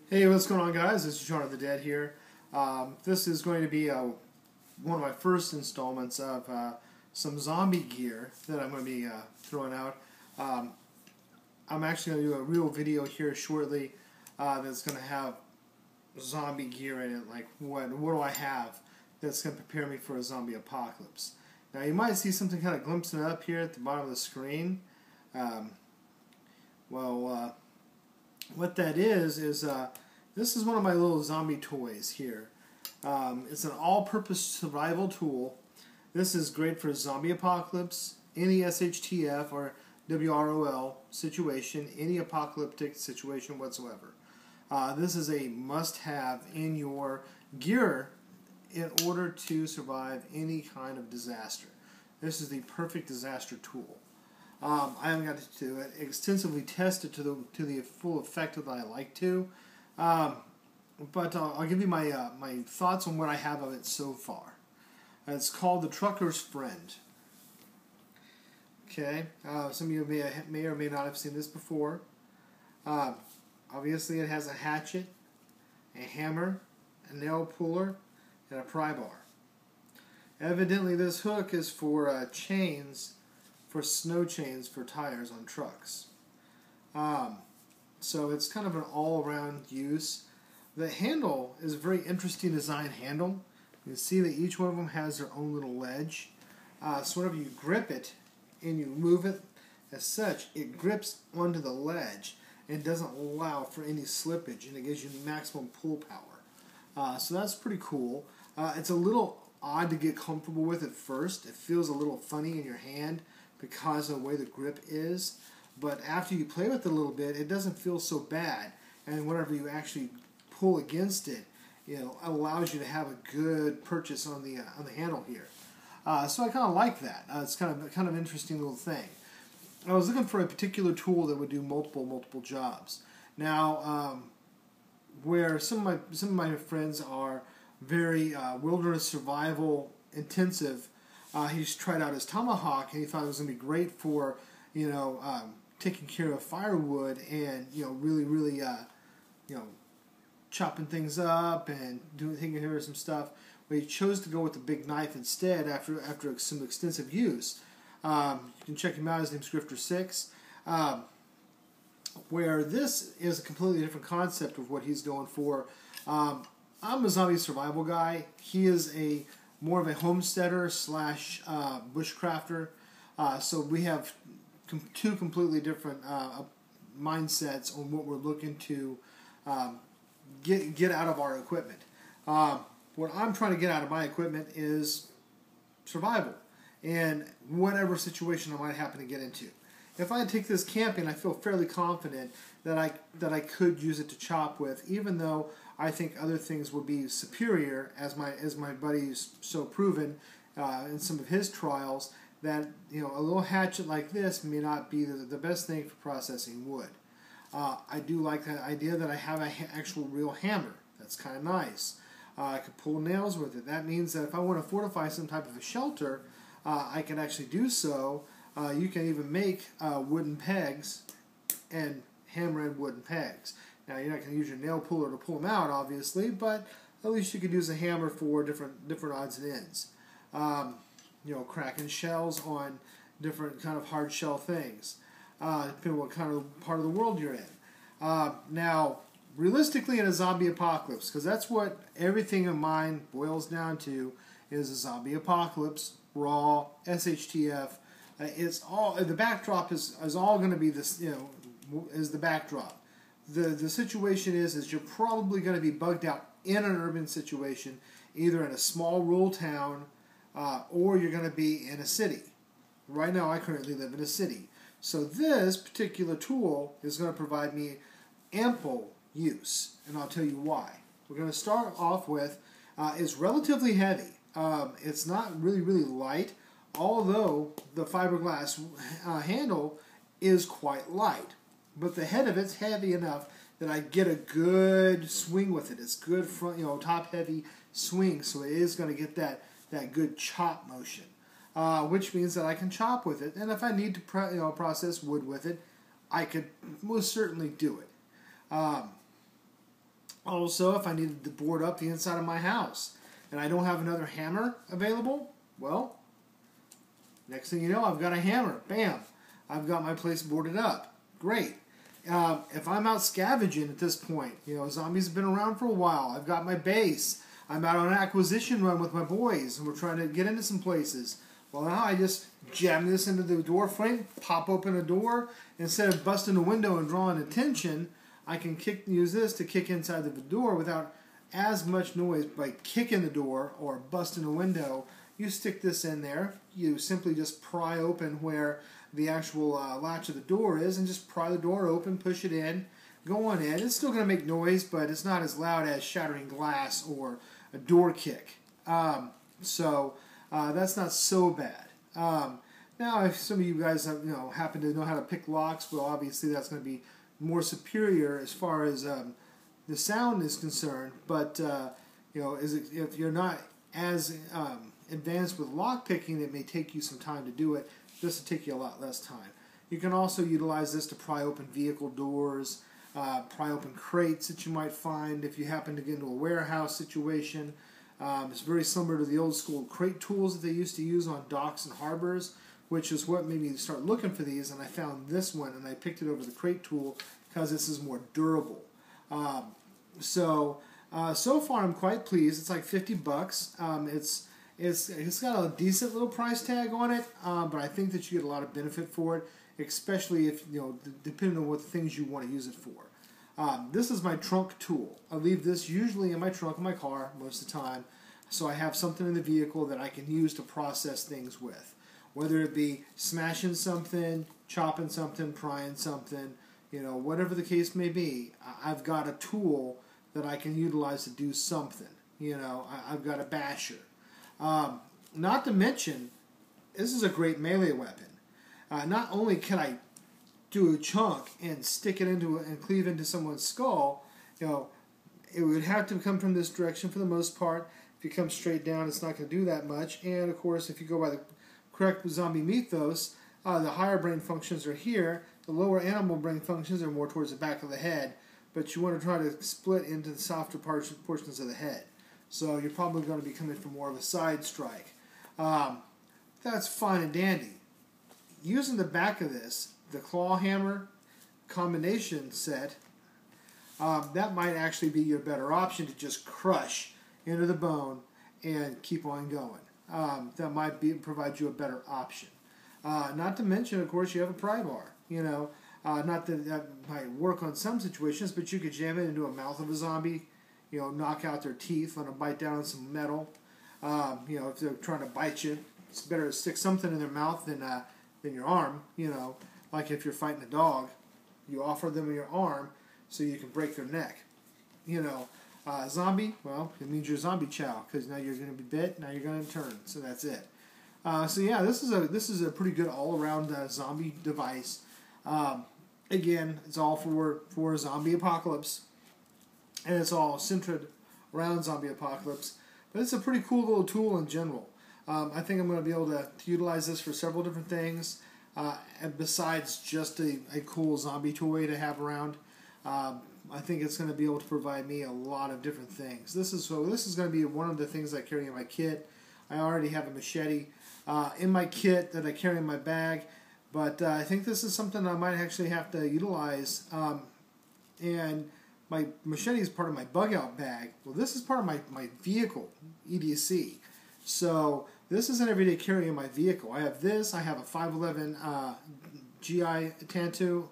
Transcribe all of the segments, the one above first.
Hey, what's going on, guys? This is Shaun of the Dead here. This is going to be one of my first installments of some zombie gear that I'm going to be throwing out. I'm actually going to do a real video here shortly that's going to have zombie gear in it. Like, what do I have that's going to prepare me for a zombie apocalypse? Now, you might see something kind of glimpsing up here at the bottom of the screen. What that is this is one of my little zombie toys here. It's an all-purpose survival tool. This is great for a zombie apocalypse, any SHTF or WROL situation, any apocalyptic situation whatsoever. This is a must-have in your gear in order to survive any kind of disaster. This is the perfect disaster tool. I haven't got to extensively test it to the full effect that I like to, but I'll give you my thoughts on what I have of it so far. It's called the Trucker's Friend. Okay, some of you may or may not have seen this before. Obviously, it has a hatchet, a hammer, a nail puller, and a pry bar. Evidently, this hook is for chains. For snow chains for tires on trucks. So it's kind of an all-around use. The handle is a very interesting design handle. You can see that each one of them has their own little ledge. So whenever you grip it and you move it as such, it grips onto the ledge and doesn't allow for any slippage, and it gives you maximum pull power. So that's pretty cool. It's a little odd to get comfortable with at first. It feels a little funny in your hand because of the way the grip is, but after you play with it a little bit, it doesn't feel so bad, and whenever you actually pull against it, it allows you to have a good purchase on the handle here. So I kind of like that. It's kind of an interesting little thing. I was looking for a particular tool that would do multiple jobs. Now, where some of my friends are very wilderness survival intensive. He's tried out his tomahawk, and he thought it was going to be great for, taking care of firewood and, really, chopping things up and taking care of some stuff. But he chose to go with the big knife instead after some extensive use. You can check him out. His name's Grifter6. Where this is a completely different concept of what he's going for. I'm a zombie survival guy. He is more of a homesteader slash bushcrafter. So we have two completely different mindsets on what we're looking to get out of our equipment. What I'm trying to get out of my equipment is survival and whatever situation I might happen to get into. If I take this camping, I feel fairly confident that I could use it to chop with, even though I think other things would be superior, as my buddy's so proven in some of his trials, that a little hatchet like this may not be the best thing for processing wood. I do like the idea that I have an actual real hammer. That's kind of nice. I could pull nails with it. That means that if I want to fortify some type of a shelter, I can actually do so. You can even make wooden pegs and hammer in wooden pegs. Now, you're not going to use your nail puller to pull them out, obviously, but at least you could use a hammer for different odds and ends. Cracking shells on different kind of hard shell things, depending on what kind of part of the world you're in. Now, realistically, in a zombie apocalypse, because that's what everything in mine boils down to, is a zombie apocalypse, raw, SHTF. It's all the backdrop is all going to be this, is the backdrop. The situation is you're probably going to be bugged out in an urban situation, either in a small rural town, or you're going to be in a city. Right now, I currently live in a city. So this particular tool is going to provide me ample use, and I'll tell you why. We're going to start off with, it's relatively heavy. It's not really light, although the fiberglass handle is quite light. But the head of it's heavy enough that I get a good swing with it. It's good front, top-heavy swing, so it is going to get that good chop motion, which means that I can chop with it. And if I need to process wood with it, I could most certainly do it. Also, if I needed to board up the inside of my house and I don't have another hammer available, well, next thing you know, I've got a hammer. Bam! I've got my place boarded up. Great. If I'm out scavenging at this point, zombies have been around for a while. I've got my base. I'm out on an acquisition run with my boys, and we're trying to get into some places. Well, now I just jam this into the door frame, pop open a door. Instead of busting a window and drawing attention, I can use this to kick inside the door without as much noise by kicking the door or busting a window. You stick this in there. You simply just pry open where the actual latch of the door is and just pry the door open, push it in, go on in. It's still going to make noise, but it's not as loud as shattering glass or a door kick. So that's not so bad. Now, if some of you guys have, happen to know how to pick locks, well, obviously that's going to be more superior as far as the sound is concerned. But if you're not as advanced with lock picking, it may take you some time to do it. This will take you a lot less time. You can also utilize this to pry open vehicle doors, pry open crates that you might find if you happen to get into a warehouse situation. It's very similar to the old school crate tools that they used to use on docks and harbors, which is what made me start looking for these, and I found this one, and I picked it over the crate tool because this is more durable. So far I'm quite pleased. It's like $50. It's got a decent little price tag on it, but I think that you get a lot of benefit for it, especially if, depending on what things you want to use it for. This is my trunk tool. I leave this usually in my trunk of my car most of the time, so I have something in the vehicle that I can use to process things with. Whether it be smashing something, chopping something, prying something, whatever the case may be, I've got a tool that I can utilize to do something. I've got a basher. Not to mention, this is a great melee weapon. Not only can I do a chunk and stick it into and cleave into someone's skull, it would have to come from this direction for the most part. If you come straight down, it's not going to do that much. And of course, if you go by the correct zombie mythos, the higher brain functions are here. The lower animal brain functions are more towards the back of the head. But you want to try to split into the softer portions of the head. So you're probably going to be coming for more of a side strike. That's fine and dandy. Using the back of this, the claw hammer combination set, that might actually be your better option to just crush into the bone and keep on going. That might provide you a better option. Not to mention, of course, you have a pry bar. Not that might work on some situations, but you could jam it into a mouth of a zombie, knock out their teeth, let them bite down on some metal. If they're trying to bite you, it's better to stick something in their mouth than your arm. Like if you're fighting a dog, you offer them your arm so you can break their neck. Zombie, well, it means you're zombie chow, because now you're going to be bit, now you're going to turn, so that's it. This is a pretty good all-around zombie device. Again, it's all for a zombie apocalypse, and it's all centered around zombie apocalypse. But it's a pretty cool little tool in general. I think I'm going to be able to utilize this for several different things, and besides just a cool zombie toy to have around. I think it's going to be able to provide me a lot of different things. This is going to be one of the things I carry in my kit. I already have a machete in my kit that I carry in my bag, but I think this is something I might actually have to utilize. And my machete is part of my bug out bag. Well, this is part of my vehicle, EDC. So this is an everyday carry in my vehicle. I have this. I have a 511 GI Tantu.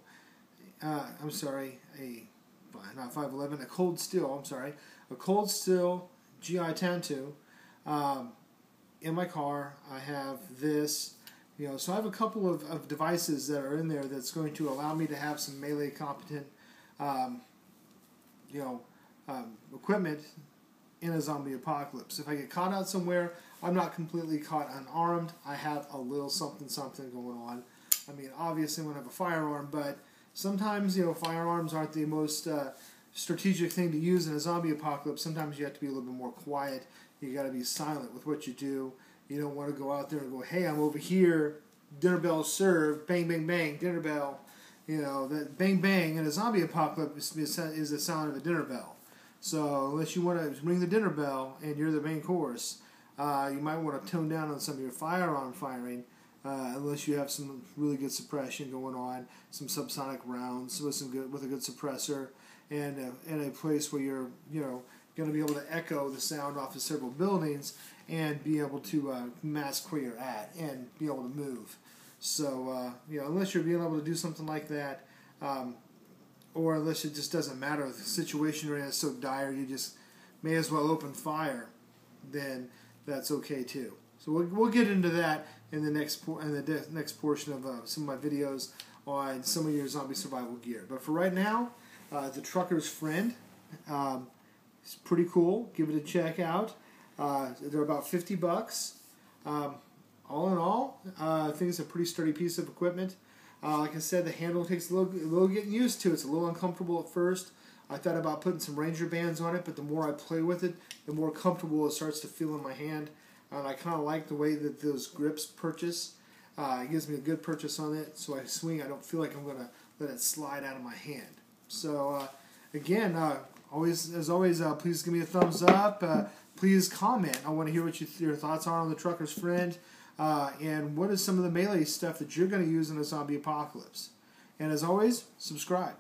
Not 511, a Cold Steel, a Cold Steel GI Tantu. In my car, I have this, so I have a couple of devices that are in there that's going to allow me to have some melee competent, equipment in a zombie apocalypse. If I get caught out somewhere, I'm not completely caught unarmed. I have a little something going on. I mean, obviously I'm going to have a firearm, but sometimes, firearms aren't the most strategic thing to use in a zombie apocalypse. Sometimes you have to be a little bit more quiet. You got to be silent with what you do. You don't want to go out there and go, hey, I'm over here, dinner bell served, bang, bang, bang, dinner bell. That bang, bang in a zombie apocalypse is the sound of a dinner bell. So unless you want to ring the dinner bell and you're the main course, you might want to tone down on some of your firearm firing, unless you have some really good suppression going on, some subsonic rounds with a good suppressor, and in a place where you're going to be able to echo the sound off of several buildings and be able to mask where you're at and be able to move. So unless you're being able to do something like that, or unless it just doesn't matter, the situation you're in is so dire you just may as well open fire, then that's okay too. So we'll get into that in the next portion of some of my videos on some of your zombie survival gear. But for right now, the Trucker's Friend. It's pretty cool. Give it a check out. They're about $50. All in all, I think it's a pretty sturdy piece of equipment. Like I said, the handle takes a little getting used to. It's a little uncomfortable at first. I thought about putting some Ranger bands on it, but the more I play with it, the more comfortable it starts to feel in my hand. And I kind of like the way that those grips purchase. It gives me a good purchase on it, so I swing. I don't feel like I'm going to let it slide out of my hand. So, again, as always, please give me a thumbs up. Please comment. I want to hear what your thoughts are on the Trucker's Friend. And what is some of the melee stuff that you're going to use in a zombie apocalypse. And as always, subscribe.